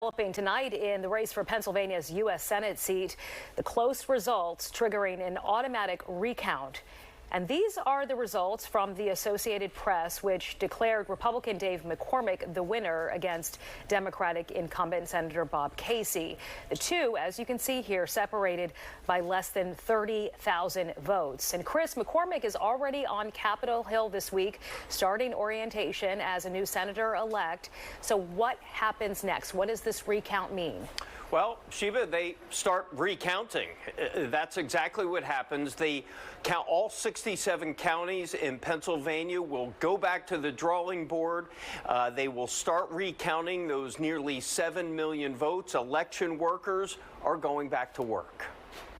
Developing tonight in the race for Pennsylvania's U.S. Senate seat, the close results triggering an automatic recount. And these are the results from the Associated Press, which declared Republican Dave McCormick the winner against Democratic incumbent Senator Bob Casey. The two, as you can see here, separated by less than 30,000 votes. And Chris, McCormick is already on Capitol Hill this week, starting orientation as a new senator-elect. So what happens next? What does this recount mean? Well, Shiva, they start recounting. That's exactly what happens. They count all 67 counties in Pennsylvania will go back to the drawing board. They will start recounting those nearly 7 million votes. Election workers are going back to work.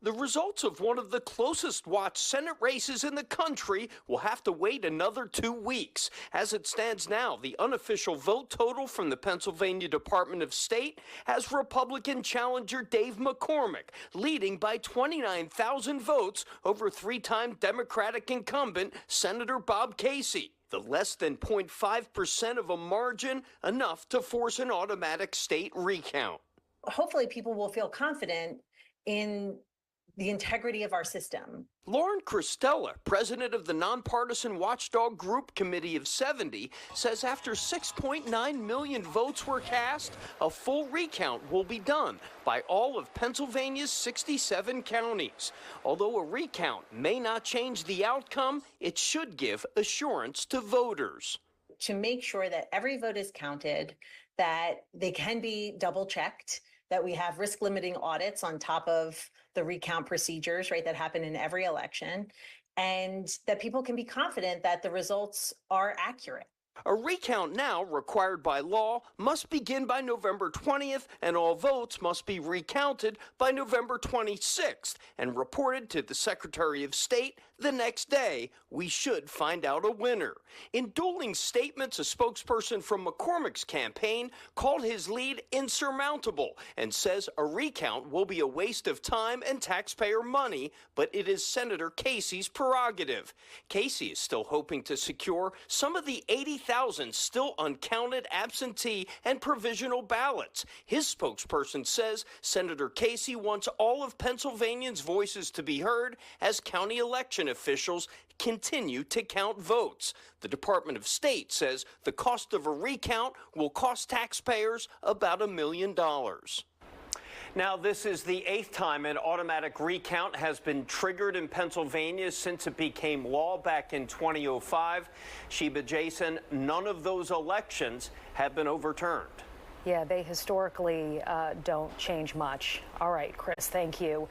The results of one of the closest watched Senate races in the country will have to wait another 2 weeks. As it stands now, the unofficial vote total from the Pennsylvania Department of State has Republican challenger Dave McCormick leading by 29,000 votes over three-time Democratic incumbent Senator Bob Casey. The less than 0.5% of a margin, enough to force an automatic state recount. Hopefully people will feel confident in the integrity of our system. Lauren Christella, president of the nonpartisan watchdog group Committee of 70, says after 6.9 million votes were cast, a full recount will be done by all of Pennsylvania's 67 counties. Although a recount may not change the outcome, it should give assurance to voters. To make sure that every vote is counted, that they can be double checked, that we have risk limiting audits on top of the recount procedures, right, that happen in every election, and that people can be confident that the results are accurate. A recount now, required by law, must begin by November 20th, and all votes must be recounted by November 26th and reported to the Secretary of State the next day. We should find out a winner. In dueling statements, a spokesperson from McCormick's campaign called his lead insurmountable and says a recount will be a waste of time and taxpayer money, but it is Senator Casey's prerogative. Casey is still hoping to secure some of the 80,000 still uncounted absentee and provisional ballots. His spokesperson says Senator Casey wants all of Pennsylvanians' voices to be heard as county election officials continue to count votes. The Department of State says the cost of a recount will cost taxpayers about $1 million. Now, this is the 8th time an automatic recount has been triggered in Pennsylvania since it became law back in 2005. Sheba Jason, none of those elections have been overturned. Yeah, they historically don't change much. All right, Chris, thank you.